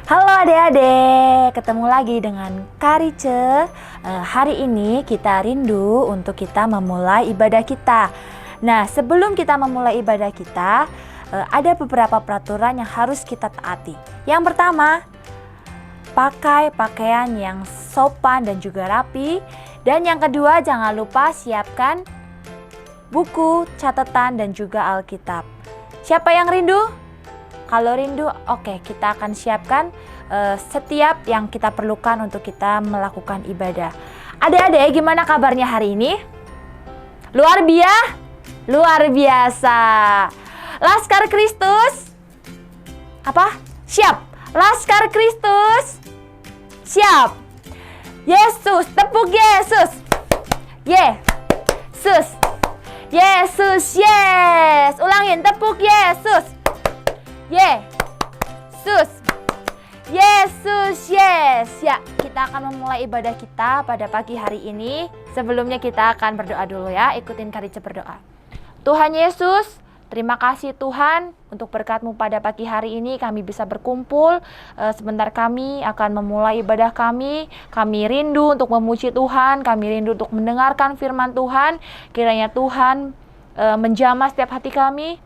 Halo adik-adik, ketemu lagi dengan Karice. Hari ini kita rindu untuk kita memulai ibadah kita. Nah, sebelum kita memulai ibadah kita, ada beberapa peraturan yang harus kita taati. Yang pertama, pakai pakaian yang sopan dan juga rapi. Dan yang kedua, jangan lupa siapkan buku, catatan, dan juga Alkitab. Siapa yang rindu? Kalau rindu, oke, kita akan siapkan setiap yang kita perlukan untuk kita melakukan ibadah. Adik-adik, gimana kabarnya hari ini? Luar biasa. Laskar Kristus. Apa? Siap. Laskar Kristus. Siap. Yesus, tepuk Yesus. Yesus. Yesus, yes. Ulangin, tepuk Yesus. Yesus. Yesus, yes. Ya, kita akan memulai ibadah kita pada pagi hari ini. Sebelumnya kita akan berdoa dulu ya. Ikutin Karice berdoa. Tuhan Yesus, terima kasih Tuhan untuk berkat-Mu pada pagi hari ini kami bisa berkumpul. Sebentar kami akan memulai ibadah kami. Kami rindu untuk memuji Tuhan. Kami rindu untuk mendengarkan firman Tuhan. Kiranya Tuhan menjamah setiap hati kami.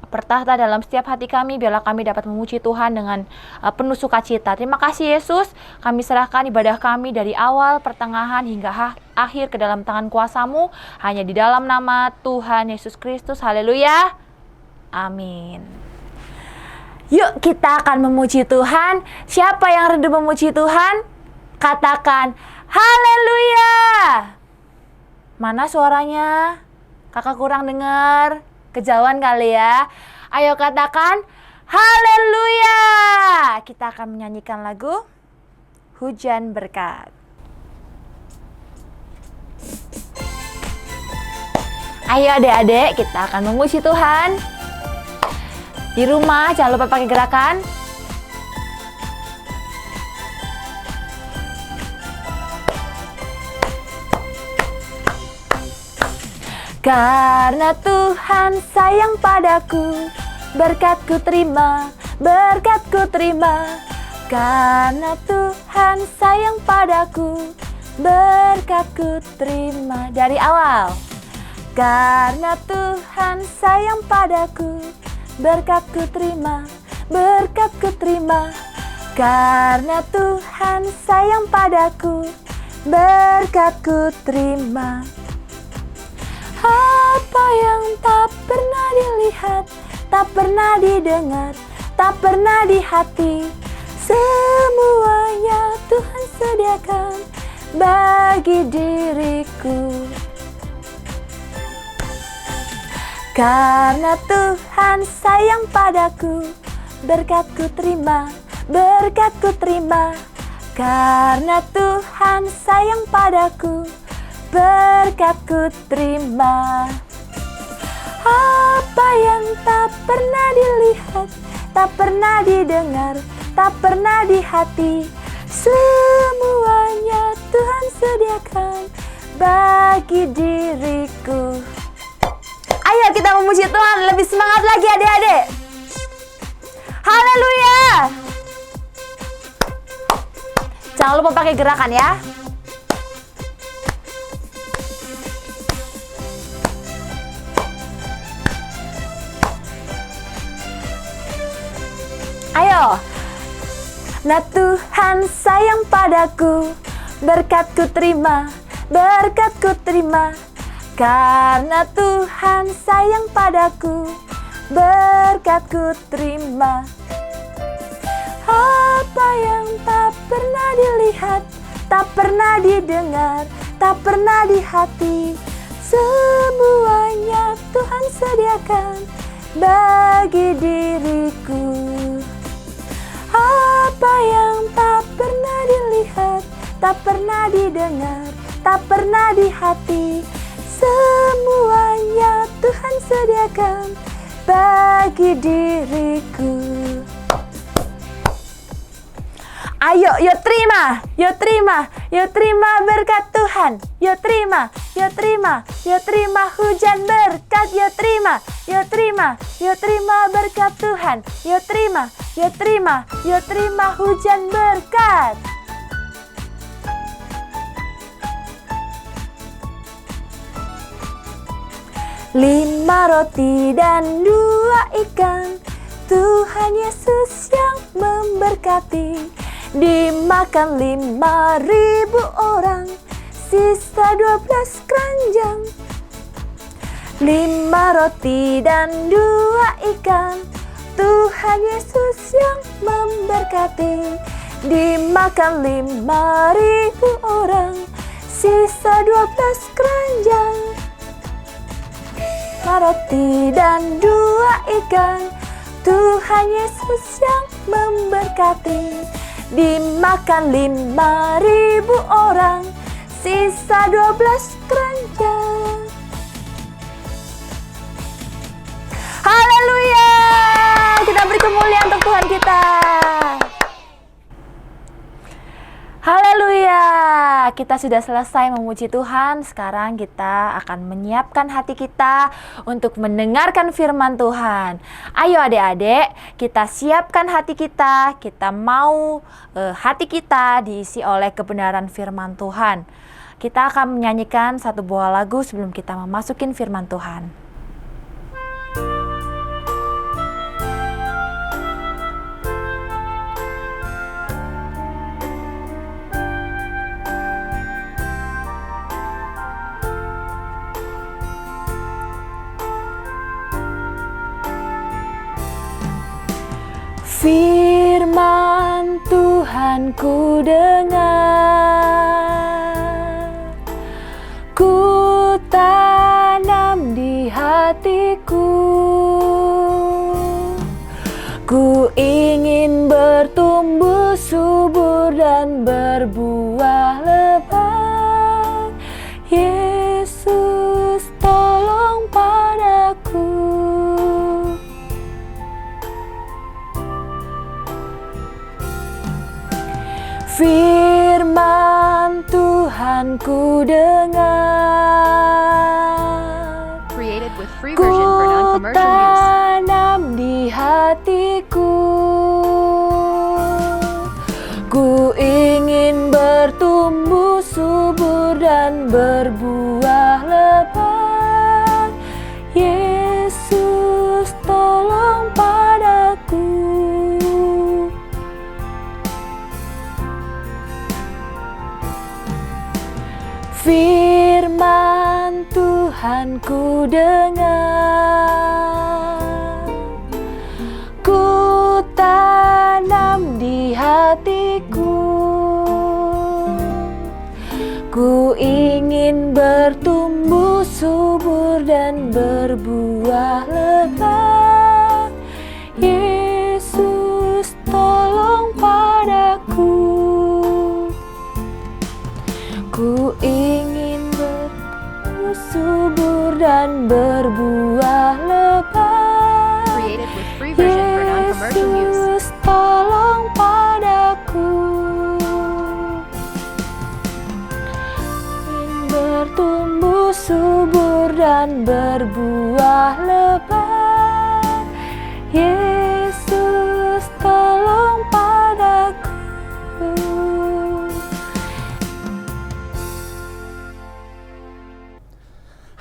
Bertahta dalam setiap hati kami, biarlah kami dapat memuji Tuhan dengan penuh sukacita. Terima kasih Yesus, kami serahkan ibadah kami dari awal, pertengahan, hingga akhir ke dalam tangan kuasa-Mu, hanya di dalam nama Tuhan Yesus Kristus. Haleluya, amin. Yuk kita akan memuji Tuhan. Siapa yang rindu memuji Tuhan? Katakan, haleluya. Mana suaranya? Kakak kurang dengar. Kejauhan kali ya. Ayo katakan haleluya. Kita akan menyanyikan lagu Hujan Berkat. Ayo adik-adik, kita akan memuji Tuhan. Di rumah jangan lupa pakai gerakan. Karena Tuhan sayang padaku, berkat-Ku terima, berkat-Ku terima. Karena Tuhan sayang padaku, berkat-Ku terima. Dari awal. Karena Tuhan sayang padaku, berkat-Ku terima, berkat-Ku terima. Karena Tuhan sayang padaku, berkat-Ku terima. Apa yang tak pernah dilihat, tak pernah didengar, tak pernah di hati, semuanya Tuhan sediakan bagi diriku. Karena Tuhan sayang padaku, berkat-Ku terima, berkat-Ku terima. Karena Tuhan sayang padaku, berkat-Ku terima. Apa yang tak pernah dilihat, tak pernah didengar, tak pernah di hati, semuanya Tuhan sediakan bagi diriku. Ayo kita memuji Tuhan, lebih semangat lagi adik-adik. Haleluya. Jangan lupa pakai gerakan ya. Ayo. Nah Tuhan sayang padaku, berkat-Ku terima, berkat-Ku terima. Karena Tuhan sayang padaku, berkat-Ku terima. Apa yang tak pernah dilihat, tak pernah didengar, tak pernah di hati, semuanya Tuhan sediakan bagi diriku. Apa yang tak pernah dilihat, tak pernah didengar, tak pernah di hati, semuanya Tuhan sediakan bagi diriku. Ayo, yuk terima, yuk terima, yuk terima berkat Tuhan. Yuk terima, yuk terima, yuk terima hujan berkat. berkat, yuk terima, yuk terima, yuk terima berkat Tuhan, yuk terima, yuk terima, yuk terima hujan berkat. Lima roti dan 2 ikan, Tuhan Yesus yang memberkati. Dimakan 5.000 orang, sisa 12 keranjang. 5 roti dan 2 ikan, Tuhan Yesus yang memberkati. Dimakan 5.000 orang, sisa 12 keranjang. 5 roti dan 2 ikan, Tuhan Yesus yang memberkati. Dimakan 5.000 orang, sisa 12 keranjang. Haleluya! Kita beri kemuliaan untuk Tuhan kita. Haleluya! Kita sudah selesai memuji Tuhan. Sekarang kita akan menyiapkan hati kita untuk mendengarkan firman Tuhan. Ayo adik-adik, kita siapkan hati kita. Kita mau hati kita diisi oleh kebenaran firman Tuhan. Kita akan menyanyikan satu buah lagu sebelum kita memasukin firman Tuhan. Firman Tuhan ku dengar, ku tanam di hatiku. Ku ingin bertumbuh subur dan berbuah lebat. Yesus, tolong padaku. Firman Tuhan ku dengar, Created with free version for non-commercial use. ku tanam di hatiku. Ku ingin bertumbuh subur dan berbuah lebat. Yesus, tolong padaku. Firman Tuhan ku dengar, ku tanam di hatiku. Ku ingin bertumbuh subur dan berbuah lebat. Yesus, tolong padaku. Ku ingin bertumbuh subur dan berbuah lebat. Created with free version for non-commercial use. Yesus, tolong padaku. Ingin bertumbuh subur dan berbuah lebat. Yesus, tolong padaku.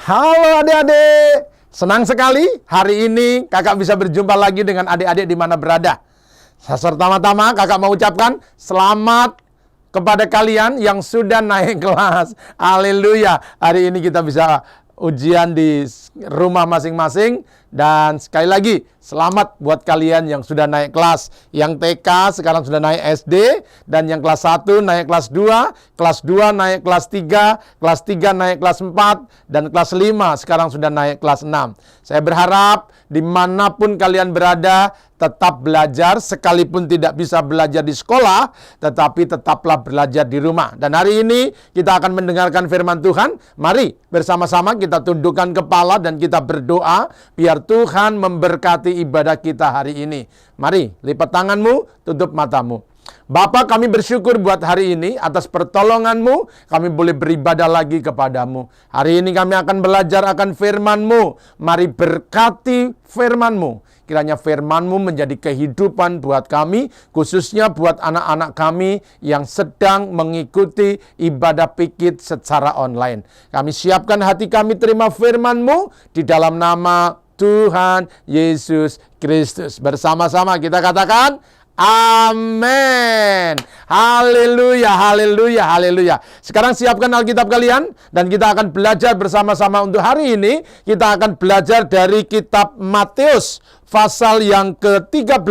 Halo adik-adik, senang sekali hari ini kakak bisa berjumpa lagi dengan adik-adik di mana berada. Pertama-tama kakak mau ucapkan selamat kepada kalian yang sudah naik kelas. Haleluya, hari ini kita bisa ujian di rumah masing-masing. Dan sekali lagi, selamat buat kalian yang sudah naik kelas. Yang TK sekarang sudah naik SD, dan yang kelas 1 naik kelas 2, kelas 2 naik kelas 3, kelas 3 naik kelas 4, dan kelas 5 sekarang sudah naik kelas 6. Saya berharap dimanapun kalian berada, tetap belajar, sekalipun tidak bisa belajar di sekolah, tetapi tetaplah belajar di rumah. Dan hari ini kita akan mendengarkan firman Tuhan. Mari bersama-sama kita tundukkan kepala dan kita berdoa, biar Tuhan memberkati ibadah kita hari ini. Mari, lipat tanganmu, tutup matamu. Bapa, kami bersyukur buat hari ini atas pertolongan-Mu, kami boleh beribadah lagi kepadamu. Hari ini kami akan belajar akan firman-Mu. Mari berkati firman-Mu. Kiranya firman-Mu menjadi kehidupan buat kami, khususnya buat anak-anak kami yang sedang mengikuti ibadah pikit secara online. Kami siapkan hati kami terima firman-Mu di dalam nama Tuhan Yesus Kristus. Bersama-sama kita katakan, amin. Haleluya, haleluya, haleluya. Sekarang siapkan Alkitab kalian dan kita akan belajar bersama-sama untuk hari ini. Kita akan belajar dari kitab Matius pasal yang ke-13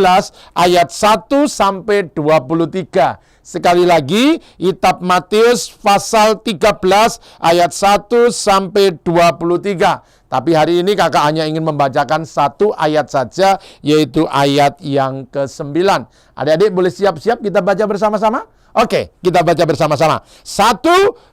ayat 1 sampai 23. Sekali lagi, kitab Matius pasal 13 ayat 1 sampai 23. Tapi hari ini kakak hanya ingin membacakan satu ayat saja, yaitu ayat yang ke-9. Adik-adik boleh siap-siap kita baca bersama-sama? Oke, kita baca bersama-sama. 1,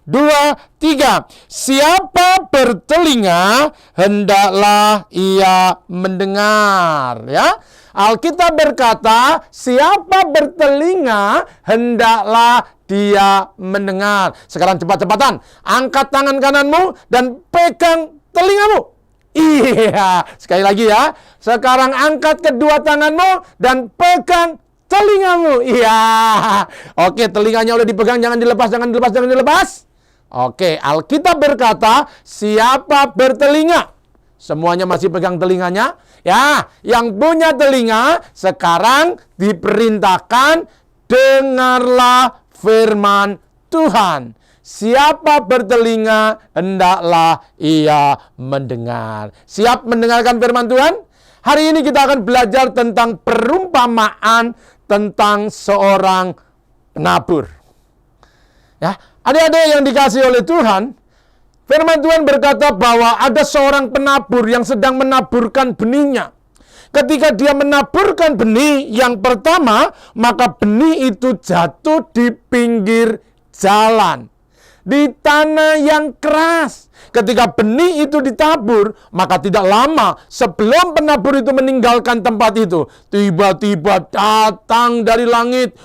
2, 3. Siapa bertelinga, hendaklah ia mendengar. Ya, Alkitab berkata, siapa bertelinga, hendaklah dia mendengar. Sekarang cepat-cepatan, angkat tangan kananmu dan pegang telingamu. Iya, sekali lagi ya. Sekarang angkat kedua tanganmu dan pegang telingamu. Iya. Oke, telinganya udah dipegang, jangan dilepas, jangan dilepas, jangan dilepas. Oke, Alkitab berkata, siapa bertelinga? Semuanya masih pegang telinganya? Ya, yang punya telinga sekarang diperintahkan dengarlah firman Tuhan. Siapa bertelinga, hendaklah ia mendengar. Siap mendengarkan firman Tuhan? Hari ini kita akan belajar tentang perumpamaan tentang seorang penabur. Ya, adik-adik yang dikasihi oleh Tuhan, firman Tuhan berkata bahwa ada seorang penabur yang sedang menaburkan benihnya. Ketika dia menaburkan benih yang pertama, maka benih itu jatuh di pinggir jalan, di tanah yang keras. Ketika benih itu ditabur, maka tidak lama sebelum penabur itu meninggalkan tempat itu, tiba-tiba datang dari langit.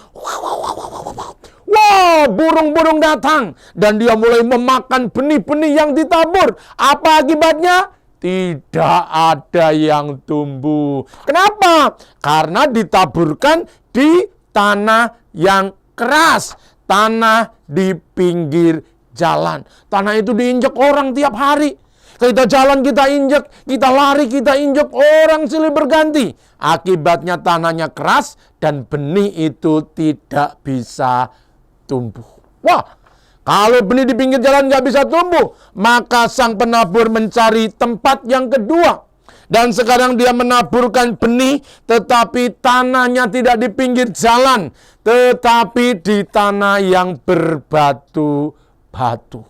Wah, burung-burung datang dan dia mulai memakan benih-benih yang ditabur. Apa akibatnya? Tidak ada yang tumbuh. Kenapa? Karena ditaburkan di tanah yang keras, tanah di pinggir jalan. Tanah itu diinjak orang tiap hari. Kita jalan, kita injek, kita lari, kita injek, orang silih berganti. Akibatnya tanahnya keras dan benih itu tidak bisa tumbuh. Wah, kalau benih di pinggir jalan nggak bisa tumbuh, maka sang penabur mencari tempat yang kedua. Dan sekarang dia menaburkan benih, tetapi tanahnya tidak di pinggir jalan, tetapi di tanah yang berbatu-batu.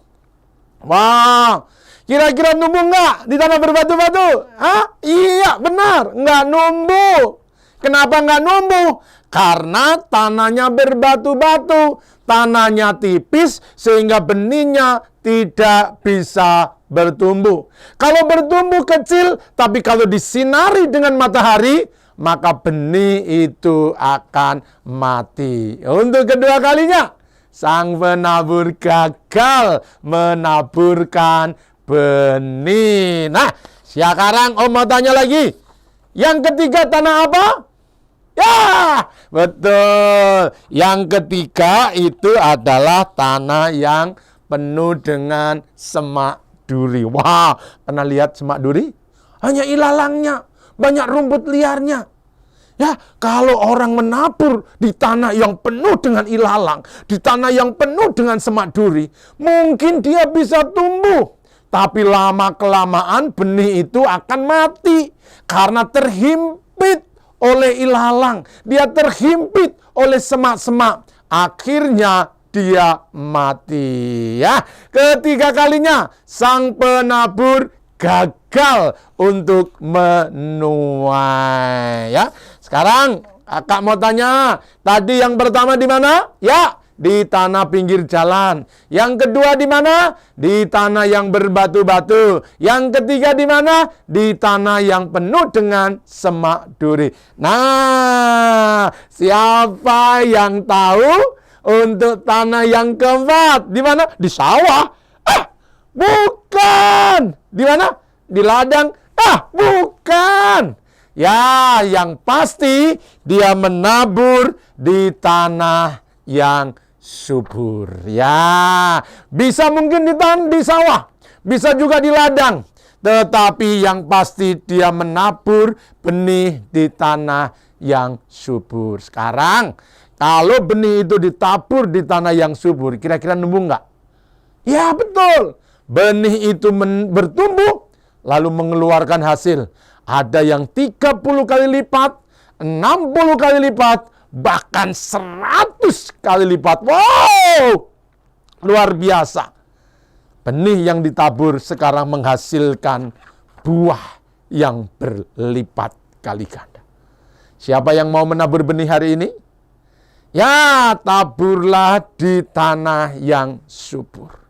Wah, kira-kira numbuh nggak di tanah berbatu-batu? Hah? Iya, benar, nggak numbuh. Kenapa nggak numbuh? Karena tanahnya berbatu-batu, tanahnya tipis sehingga benihnya tidak bisa bertumbuh. Kalau bertumbuh kecil, tapi kalau disinari dengan matahari, maka benih itu akan mati. Untuk kedua kalinya, sang penabur gagal menaburkan benih. Nah, sekarang Om mau tanya lagi. Yang ketiga tanah apa? Ya, betul. Yang ketiga itu adalah tanah yang penuh dengan semak duri. Wah, pernah lihat semak duri? Hanya ilalangnya, banyak rumput liarnya. Ya, kalau orang menabur di tanah yang penuh dengan ilalang, di tanah yang penuh dengan semak duri, mungkin dia bisa tumbuh. Tapi lama-kelamaan benih itu akan mati karena terhimpit oleh ilalang. Dia terhimpit oleh semak-semak. Akhirnya dia mati. Ya, ketiga kalinya sang penabur gagal untuk menuai. Ya, sekarang kakak mau tanya, tadi yang pertama di mana? Ya, Di tanah pinggir jalan. Yang kedua di mana? Di tanah yang berbatu-batu. Yang ketiga di mana? Di tanah yang penuh dengan semak duri. Nah, siapa yang tahu untuk tanah yang keempat? Di mana? Di sawah. Bukan. Di mana? Di ladang. Bukan. Ya, yang pasti dia menabur di tanah yang subur. Ya, bisa mungkin di sawah, bisa juga di ladang. Tetapi yang pasti dia menabur benih di tanah yang subur. Sekarang, kalau benih itu ditabur di tanah yang subur, kira-kira numbuh nggak? Ya, betul. Benih itu bertumbuh, lalu mengeluarkan hasil. Ada yang 30 kali lipat, 60 kali lipat, bahkan 100 kali lipat. Wow! Luar biasa. Benih yang ditabur sekarang menghasilkan buah yang berlipat kali ganda. Siapa yang mau menabur benih hari ini? Ya, taburlah di tanah yang subur.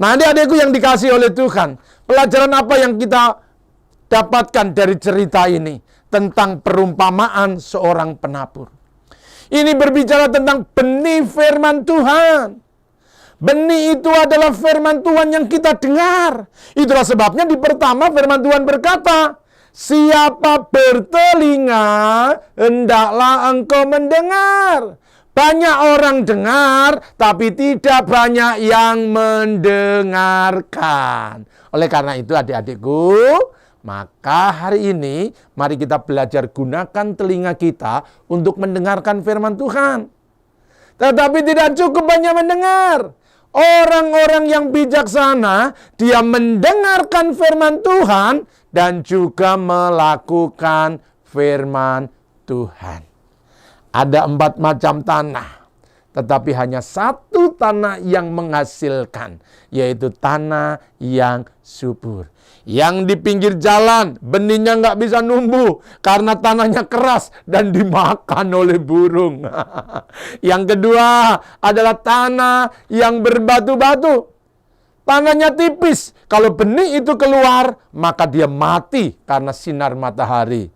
Nah, adik-adikku yang dikasihi oleh Tuhan, pelajaran apa yang kita dapatkan dari cerita ini tentang perumpamaan seorang penabur? Ini berbicara tentang benih firman Tuhan. Benih itu adalah firman Tuhan yang kita dengar. Itulah sebabnya di pertama firman Tuhan berkata, siapa bertelinga, hendaklah engkau mendengar. Banyak orang dengar, tapi tidak banyak yang mendengarkan. Oleh karena itu adik-adikku, maka hari ini mari kita belajar gunakan telinga kita untuk mendengarkan firman Tuhan. Tetapi tidak cukup hanya mendengar. Orang-orang yang bijaksana, dia mendengarkan firman Tuhan dan juga melakukan firman Tuhan. Ada 4 macam tanah, tetapi hanya satu tanah yang menghasilkan, yaitu tanah yang subur. Yang di pinggir jalan, benihnya nggak bisa numbuh karena tanahnya keras dan dimakan oleh burung. Yang kedua adalah tanah yang berbatu-batu. Tanahnya tipis, kalau benih itu keluar, maka dia mati karena sinar matahari.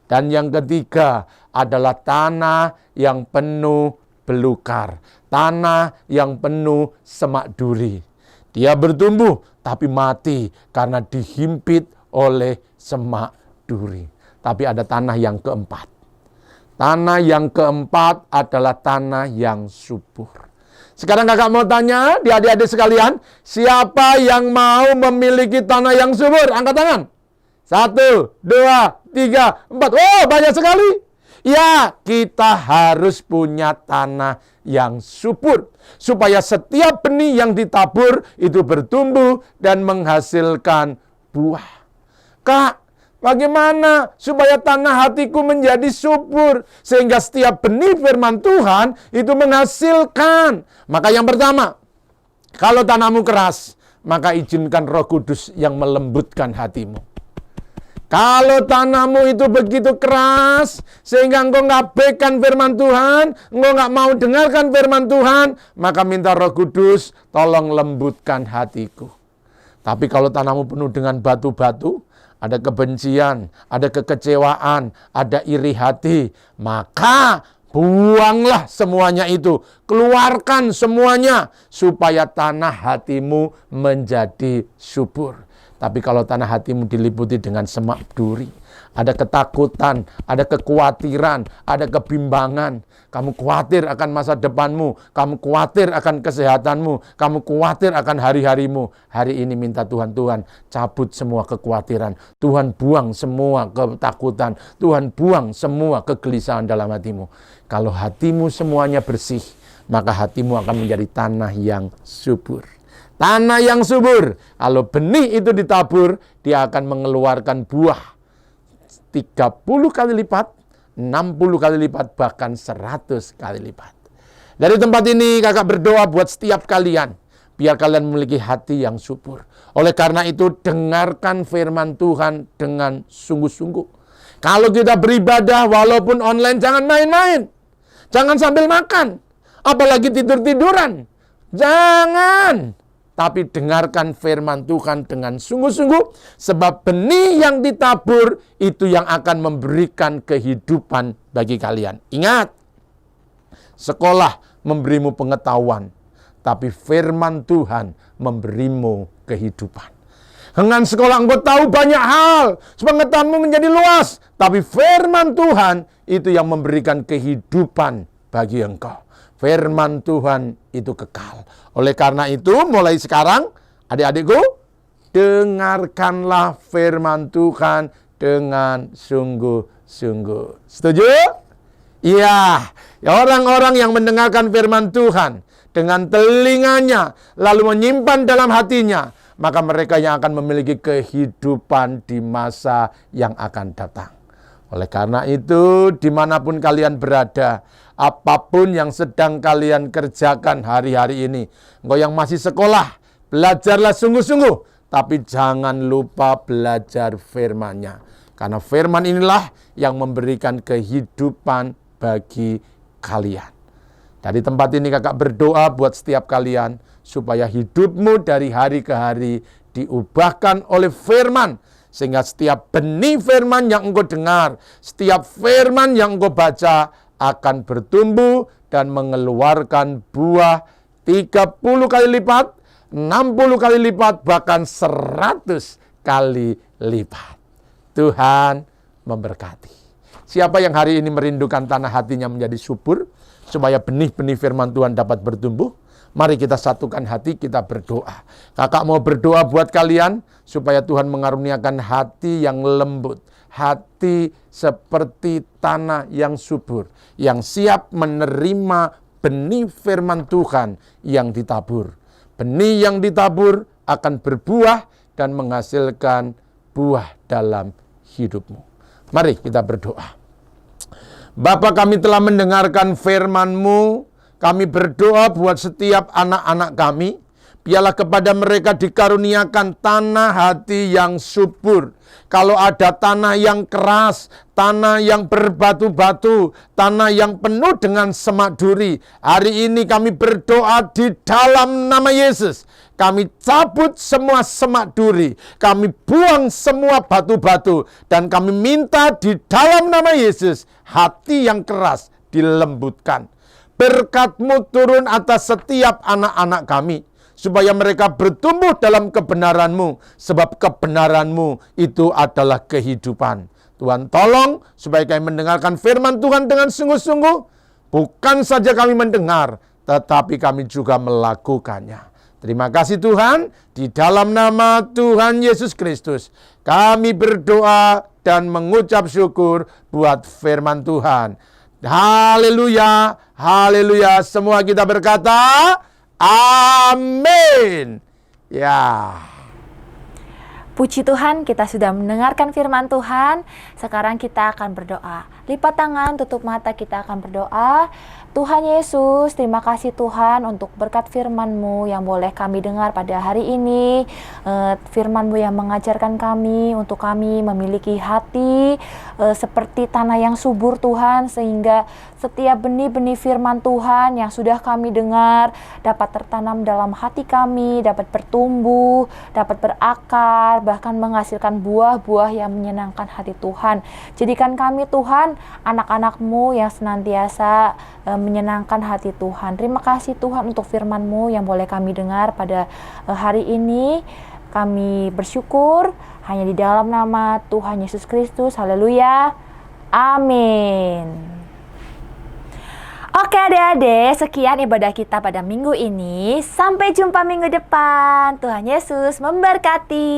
Dan yang ketiga adalah tanah yang penuh belukar. Tanah yang penuh semak duri. Dia bertumbuh tapi mati karena dihimpit oleh semak duri. Tapi ada tanah yang keempat. Tanah yang keempat adalah tanah yang subur. Sekarang kakak mau tanya di adik-adik sekalian, siapa yang mau memiliki tanah yang subur? Angkat tangan. 1, 2, 3, 4. Oh, banyak sekali. Ya, kita harus punya tanah yang subur. Supaya setiap benih yang ditabur itu bertumbuh dan menghasilkan buah. Kak, bagaimana supaya tanah hatiku menjadi subur? Sehingga setiap benih firman Tuhan itu menghasilkan. Maka yang pertama, kalau tanahmu keras, maka izinkan Roh Kudus yang melembutkan hatimu. Kalau tanahmu itu begitu keras, sehingga engkau nggak pegang firman Tuhan, engkau nggak mau dengarkan firman Tuhan, maka minta Roh Kudus, tolong lembutkan hatiku. Tapi kalau tanahmu penuh dengan batu-batu, ada kebencian, ada kekecewaan, ada iri hati, maka buanglah semuanya itu. Keluarkan semuanya, supaya tanah hatimu menjadi subur. Tapi kalau tanah hatimu diliputi dengan semak duri, ada ketakutan, ada kekhawatiran, ada kebimbangan. Kamu khawatir akan masa depanmu, kamu khawatir akan kesehatanmu, kamu khawatir akan hari-harimu. Hari ini minta Tuhan, Tuhan cabut semua kekhawatiran. Tuhan buang semua ketakutan. Tuhan buang semua kegelisahan dalam hatimu. Kalau hatimu semuanya bersih, maka hatimu akan menjadi tanah yang subur. Tanah yang subur, kalau benih itu ditabur, dia akan mengeluarkan buah 30 kali lipat, 60 kali lipat, bahkan 100 kali lipat. Dari tempat ini kakak berdoa buat setiap kalian, biar kalian memiliki hati yang subur. Oleh karena itu, dengarkan firman Tuhan dengan sungguh-sungguh. Kalau kita beribadah walaupun online, jangan main-main. Jangan sambil makan. apalagi tidur-tiduran. Jangan. Tapi dengarkan firman Tuhan dengan sungguh-sungguh, sebab benih yang ditabur itu yang akan memberikan kehidupan bagi kalian. Ingat, sekolah memberimu pengetahuan, tapi firman Tuhan memberimu kehidupan. Dengan sekolah engkau tahu banyak hal, pengetahuanmu menjadi luas, tapi firman Tuhan itu yang memberikan kehidupan bagi engkau. Firman Tuhan itu kekal. Oleh karena itu, mulai sekarang, adik-adikku, dengarkanlah firman Tuhan dengan sungguh-sungguh. Setuju? Iya. Ya, orang-orang yang mendengarkan firman Tuhan dengan telinganya, lalu menyimpan dalam hatinya, maka mereka yang akan memiliki kehidupan di masa yang akan datang. Oleh karena itu, dimanapun kalian berada, apapun yang sedang kalian kerjakan hari-hari ini, engkau yang masih sekolah, belajarlah sungguh-sungguh, tapi jangan lupa belajar firman-Nya. Karena firman inilah yang memberikan kehidupan bagi kalian. Dari tempat ini kakak berdoa buat setiap kalian, supaya hidupmu dari hari ke hari diubahkan oleh firman, sehingga setiap benih firman yang engkau dengar, setiap firman yang engkau baca akan bertumbuh dan mengeluarkan buah 30 kali lipat, 60 kali lipat, bahkan 100 kali lipat. Tuhan memberkati. Siapa yang hari ini merindukan tanah hatinya menjadi subur, supaya benih-benih firman Tuhan dapat bertumbuh, mari kita satukan hati, kita berdoa. Kakak mau berdoa buat kalian, supaya Tuhan mengaruniakan hati yang lembut, hati seperti tanah yang subur, yang siap menerima benih firman Tuhan yang ditabur. Benih yang ditabur akan berbuah dan menghasilkan buah dalam hidupmu. Mari kita berdoa. Bapa, kami telah mendengarkan firman-Mu. Kami berdoa buat setiap anak-anak kami. Biarlah kepada mereka dikaruniakan tanah hati yang subur. Kalau ada tanah yang keras, tanah yang berbatu-batu, tanah yang penuh dengan semak duri, hari ini kami berdoa di dalam nama Yesus. Kami cabut semua semak duri, kami buang semua batu-batu, dan kami minta di dalam nama Yesus, hati yang keras dilembutkan. Berkat-Mu turun atas setiap anak-anak kami, supaya mereka bertumbuh dalam kebenaran-Mu, sebab kebenaran-Mu itu adalah kehidupan. Tuhan tolong supaya kami mendengarkan firman Tuhan dengan sungguh-sungguh, bukan saja kami mendengar, tetapi kami juga melakukannya. Terima kasih Tuhan, di dalam nama Tuhan Yesus Kristus, kami berdoa dan mengucap syukur buat firman Tuhan. Haleluya, haleluya, semua kita berkata, amin. Ya. Puji Tuhan, kita sudah mendengarkan firman Tuhan. Sekarang kita akan berdoa. Lipat tangan, tutup mata, kita akan berdoa. Tuhan Yesus, terima kasih Tuhan untuk berkat firman-Mu yang boleh kami dengar pada hari ini. Firman-Mu yang mengajarkan kami untuk kami memiliki hati seperti tanah yang subur Tuhan, sehingga setiap benih-benih firman Tuhan yang sudah kami dengar dapat tertanam dalam hati kami, dapat bertumbuh, dapat berakar, bahkan menghasilkan buah-buah yang menyenangkan hati Tuhan. Jadikan kami Tuhan, anak-anak-Mu yang senantiasa menyenangkan hati Tuhan. Terima kasih Tuhan untuk firman-Mu yang boleh kami dengar pada hari ini. Kami bersyukur hanya di dalam nama Tuhan Yesus Kristus. Haleluya. Amin. Oke adik-adik, sekian ibadah kita pada minggu ini. Sampai jumpa minggu depan. Tuhan Yesus memberkati.